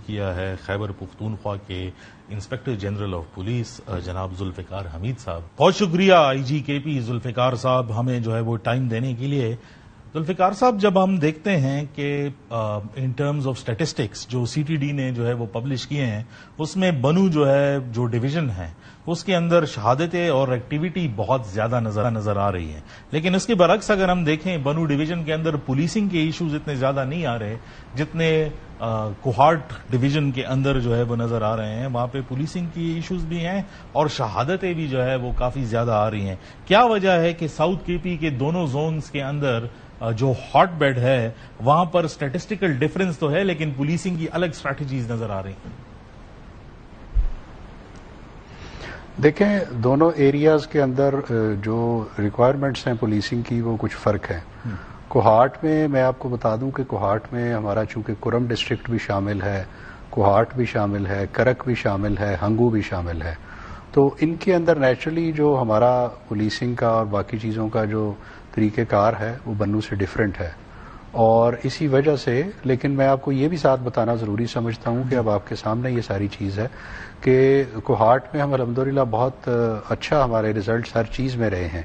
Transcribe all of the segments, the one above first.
کیا ہے خیبر پختونخوا کے انسپیکٹر جنرل آف پولیس جناب ذوالفقار حمید صاحب. بہت شکریہ آئی جی کے پی ذوالفقار صاحب ہمیں جو ہے وہ ٹائم دینے کے لیے. ذوالفقار صاحب, جب ہم دیکھتے ہیں کہ ان ٹرمز آف اسٹیٹسٹکس جو سی ٹی ڈی نے جو ہے وہ پبلش کیے ہیں, اس میں بنو جو ہے جو ڈویژن ہے اس کے اندر شہادتیں اور ایکٹیویٹی بہت زیادہ نظر آ رہی ہے, لیکن اس کے برعکس اگر ہم دیکھیں بنو ڈویژن کے اندر پولیسنگ کے ایشوز اتنے زیادہ نہیں آ رہے جتنے کوہارٹ ڈویژن کے اندر جو ہے وہ نظر آ رہے ہیں. وہاں پہ پولیسنگ کی ایشوز بھی ہیں اور شہادتیں بھی جو ہے وہ کافی زیادہ آ رہی ہیں. کیا وجہ ہے کہ ساؤتھ کے پی کے دونوں زونز کے اندر جو ہاٹ بیڈ ہے وہاں پر اسٹیٹسٹیکل ڈفرنس تو ہے لیکن پولیسنگ کی الگ اسٹریٹجیز نظر آ رہی ہیں؟ دیکھیں, دونوں ایریاز کے اندر جو ریکوائرمنٹس ہیں پولیسنگ کی وہ کچھ فرق ہے. کوہاٹ میں آپ کو بتا دوں کہ کوہاٹ میں ہمارا چونکہ کرم ڈسٹرکٹ بھی شامل ہے, کوہاٹ بھی شامل ہے, کرک بھی شامل ہے, ہنگو بھی شامل ہے, تو ان کے اندر نیچرلی جو ہمارا پولیسنگ کا اور باقی چیزوں کا جو طریقہ کار ہے وہ بنو سے ڈفرینٹ ہے. اور اسی وجہ سے, لیکن میں آپ کو یہ بھی ساتھ بتانا ضروری سمجھتا ہوں کہ اب آپ کے سامنے یہ ساری چیز ہے کہ کوہاٹ میں ہم الحمدللہ بہت اچھا ہمارے ریزلٹس ہر چیز میں رہے ہیں,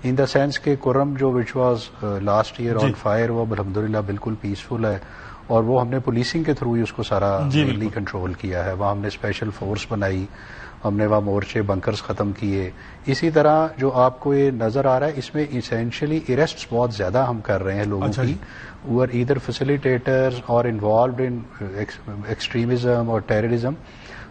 ان دا سینس کہ کرم جو which was last year on fire وہ الحمدللہ بالکل پیسفل ہے, اور وہ ہم نے پولیسنگ کے تھرو ہی اس کو سارا مینلی کنٹرول کیا ہے. وہاں ہم نے اسپیشل فورس بنائی, ہم نے وہاں مورچے بنکرز ختم کیے. اسی طرح جو آپ کو یہ نظر آ رہا ہے اس میں اسینشلی اریسٹس بہت زیادہ ہم کر رہے ہیں لوگوں کی, ور ایدر فیسیلیٹیٹرز اور انوالوڈ ان ایکسٹریمزم اور ٹیررزم.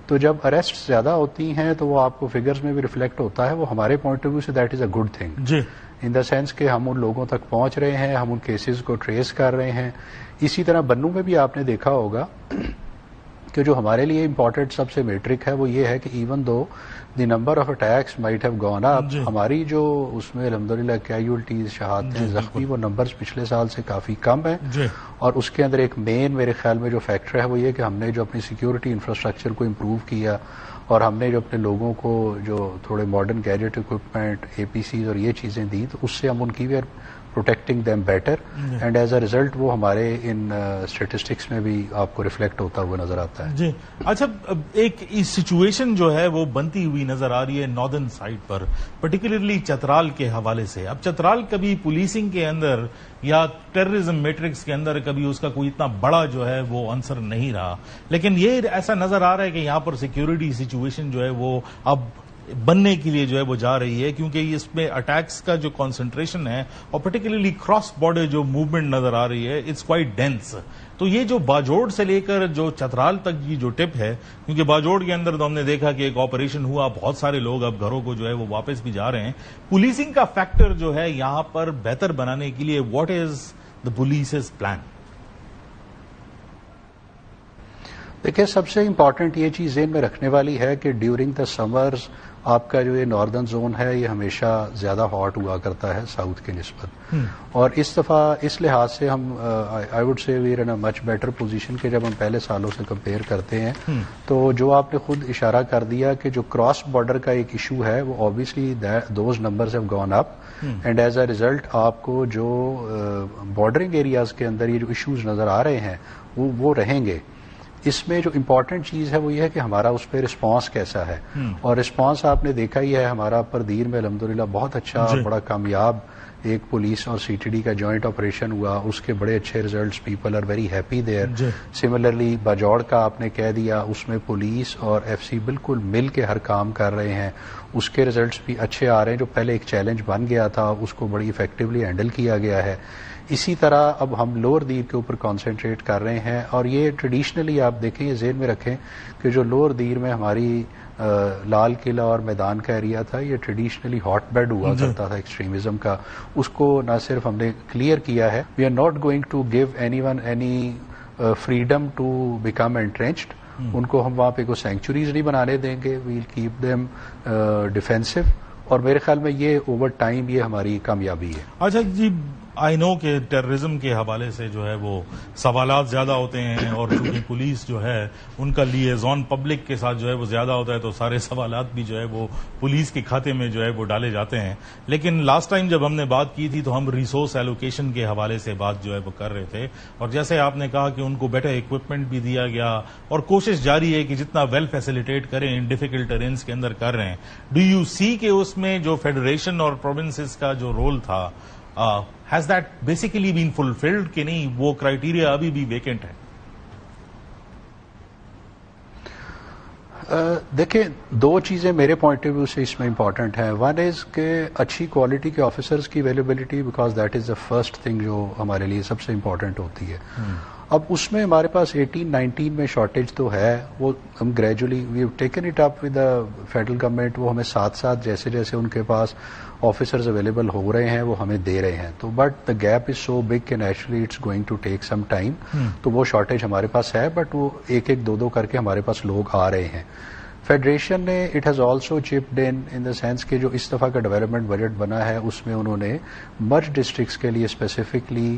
تو جب اریسٹ زیادہ ہوتی ہیں تو وہ آپ کو فگرز میں بھی ریفلیکٹ ہوتا ہے. وہ ہمارے پوائنٹ آف ویو سے that is a good thing in the sense کہ ہم ان لوگوں تک پہنچ رہے ہیں, ہم ان کیسز کو ٹریس کر رہے ہیں. اسی طرح بنو میں بھی آپ نے دیکھا ہوگا کہ جو ہمارے لیے امپورٹنٹ سب سے میٹرک ہے وہ یہ ہے کہ even though the number of attacks might have gone up, ہماری جو اس میں الحمدللہ کیجولٹیز شہادتیں زخمی وہ نمبرز پچھلے سال سے کافی کم ہیں. اور اس کے اندر ایک مین میرے خیال میں جو فیکٹر ہے وہ یہ کہ ہم نے جو اپنی سیکیورٹی انفراسٹرکچر کو امپروو کیا اور ہم نے جو اپنے لوگوں کو جو تھوڑے ماڈرن گیجٹ اکوپمنٹ اے پی سیز اور یہ چیزیں دی تو اس سے ہم ان کی بھی protecting them better, and as a result وہ ہمارے ان اسٹیٹسٹکس میں بھی آپ کو ریفلیکٹ ہوتا ہوا نظر آتا ہے. جی اچھا, ایک سچویشن جو ہے وہ بنتی ہوئی نظر آ رہی ہے ناردرن سائڈ پر, پرٹیکولرلی چترال کے حوالے سے. اب چترال کبھی پولیسنگ کے اندر یا ٹیررزم میٹرکس کے اندر کبھی اس کا کوئی اتنا بڑا جو ہے وہ عنصر نہیں رہا, لیکن یہ ایسا نظر آ رہا ہے کہ یہاں پر سیکیورٹی سچویشن جو ہے وہ اب بننے کے لیے جو ہے وہ جا رہی ہے, کیونکہ اس میں اٹیکس کا جو کانسنٹریشن ہے اور پرٹیکولرلی کراس بارڈر جو موومنٹ نظر آ رہی ہے اٹس کوائٹ ڈینس. تو یہ جو باجوڑ سے لے کر جو چترال تک کی جو ٹپ ہے, کیونکہ باجوڑ کے اندر تو ہم نے دیکھا کہ ایک آپریشن ہوا, بہت سارے لوگ اب گھروں کو جو ہے وہ واپس بھی جا رہے ہیں. پولیسنگ کا فیکٹر جو ہے یہاں پر بہتر بنانے کے لیے what is the policies plan? دیکھیں, سب سے امپورٹنٹ یہ چیز ذہن میں رکھنے والی ہے کہ ڈیورنگ دا سمرز آپ کا جو یہ ناردرن زون ہے یہ ہمیشہ زیادہ ہاٹ ہوا کرتا ہے ساؤتھ کی نسبت, اور اس دفعہ اس لحاظ سے ہم I would say we are in a much better position کہ جب ہم پہلے سالوں سے کمپیئر کرتے ہیں تو جو آپ نے خود اشارہ کر دیا کہ جو کراس بارڈر کا ایک ایشو ہے وہ obviously those numbers have gone up, and as a result آپ کو جو بارڈرنگ ایریاز کے اندر یہ جو ایشوز نظر آ رہے ہیں وہ رہیں گے. اس میں جو امپورٹنٹ چیز ہے وہ یہ ہے کہ ہمارا اس پہ رسپانس کیسا ہے, اور رسپانس آپ نے دیکھا ہی ہے ہمارا پردیر میں الحمدللہ بہت اچھا اور بڑا کامیاب ایک پولیس اور سی ٹی ڈی کا جوائنٹ آپریشن ہوا, اس کے بڑے اچھے results, people are very happy there. Similarly Bajaur کا آپ نے کہہ دیا, اس میں پولیس اور ایف سی بالکل مل کے ہر کام کر رہے ہیں, اس کے ریزلٹس بھی اچھے آ رہے ہیں. جو پہلے ایک چیلنج بن گیا تھا اس کو بڑی افیکٹولی ہینڈل کیا گیا ہے. اسی طرح اب ہم لوور دیر کے اوپر کانسنٹریٹ کر رہے ہیں, اور یہ ٹریڈیشنلی آپ دیکھیں, یہ ذہن میں رکھیں کہ جو لوور دیر میں ہماری لال قلعہ اور میدان کا ایریا تھا یہ ٹریڈیشنلی ہاٹ بیڈ ہوا کرتا تھا ایکسٹریمزم کا. اس کو نہ صرف ہم نے کلیئر کیا ہے, we are not going to give any one any freedom to become entrenched. ان کو ہم وہاں پہ کوئی سینکچوریز نہیں بنانے دیں گے, ویل کیپ دیم ڈیفینسو, اور میرے خیال میں یہ اوور ٹائم یہ ہماری کامیابی ہے. اچھا جی, آئی نو کہ ٹیررزم کے حوالے سے جو ہے وہ سوالات زیادہ ہوتے ہیں، اور چونکہ پولیس جو ہے ان کا لیزون پبلک کے ساتھ جو ہے وہ زیادہ ہوتا ہے، تو سارے سوالات بھی جو ہے وہ پولیس کے کھاتے میں جو ہے وہ ڈالے جاتے ہیں. لیکن لاسٹ ٹائم جب ہم نے بات کی تھی تو ہم ریسورس ایلوکیشن کے حوالے سے بات جو ہے وہ کر رہے تھے، اور جیسے آپ نے کہا کہ ان کو بیٹر اکوپمنٹ بھی دیا گیا، اور کوشش جاری ہے کہ جتنا ویل فیسیلیٹیٹ کریں ڈیفیکلٹ ٹرینس کے اندر کر رہے ہیں. ڈو یو سی کہ اس میں جو فیڈریشن اور پروونسز کا جو رول تھا، has that basically been fulfilled کہ نہیں، وہ کرائیٹیریا ابھی بھی ویکینٹ ہے؟ دیکھیں، دو چیزیں میرے پوائنٹ آف ویو سے اس میں امپورٹنٹ ہیں. ون از کہ اچھی کوالٹی کے آفیسرز کی availability, because that is the first thing جو ہمارے لیے سب سے امپورٹنٹ ہوتی ہے. اب اس میں ہمارے پاس 18-19 میں شارٹیج تو ہے، وہ ہم gradually we have taken it up with the federal government. وہ ہمیں ساتھ ساتھ جیسے جیسے ان کے پاس آفیسرز اویلیبل ہو رہے ہیں وہ ہمیں دے رہے ہیں. تو but the gap is so big کہ naturally it's going to take some time. تو وہ شارٹیج ہمارے پاس ہے، بٹ وہ ایک ایک دو کر کے ہمارے پاس لوگ آ رہے ہیں. فیڈریشن نے it has also chipped in the sense کہ جو اس دفعہ کا ڈیولپمنٹ بجٹ بنا ہے اس میں انہوں نے مرج ڈسٹرکٹس کے لیے اسپیسیفکلی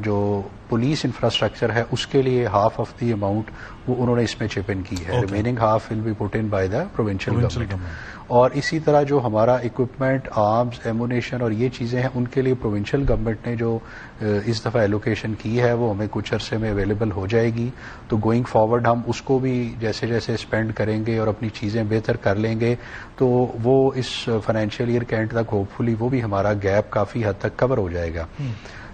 جو پولیس انفراسٹرکچر ہے اس کے لیے ہاف آف دی اماؤنٹ وہ انہوں نے اس میں چپ ان کی ہے. Remaining half will be put in by the provincial government. اور اسی طرح جو ہمارا اکوپمنٹ، آرمز، ایمونیشن اور یہ چیزیں ہیں ان کے لیے پروونشل گورنمنٹ نے جو اس دفعہ ایلوکیشن کی ہے وہ ہمیں کچھ عرصے میں اویلیبل ہو جائے گی. تو گوئنگ فارورڈ ہم اس کو بھی جیسے جیسے اسپینڈ کریں گے اور اپنی چیزیں بہتر کر لیں گے تو وہ اس فائنینشیل ایئر کے اینڈ تک ہوپ فلی وہ بھی ہمارا گیپ کافی حد تک کور ہو جائے گا.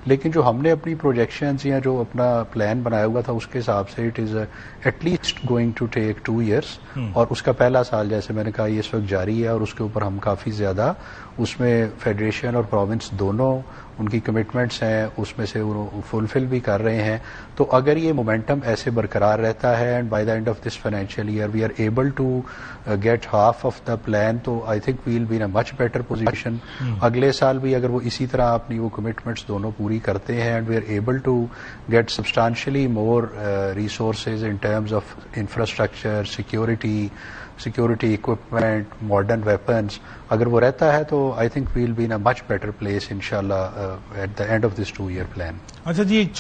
لیکن جو ہم نے اپنی پروجیکشنز یا جو اپنا پلان بنایا ہوا تھا اس کے حساب سے it is at least going to take 2 years. اور اس کا پہلا سال جیسے میں نے کہا یہ اس وقت جاری ہے، اور اس کے اوپر ہم کافی زیادہ اس میں فیڈریشن اور پروونس دونوں ان کی کمٹمنٹس ہیں اس میں سے وہ فلفل بھی کر رہے ہیں. تو اگر یہ مومنٹم ایسے برقرار رہتا ہے and by the end of this financial year we are able to get half of the plan, تو I think we will be in a much better position. اگلے سال بھی اگر وہ اسی طرح اپنی وہ کمٹمنٹس دونوں پوری کرتے ہیں and we are able to get substantially more resources in terms of infrastructure, security equipment, modern weapons, اگر وہ رہتا ہے تو I think we will be in a much better place انشاءاللہ at the end of this 2-year plan. اچھا جی، ایک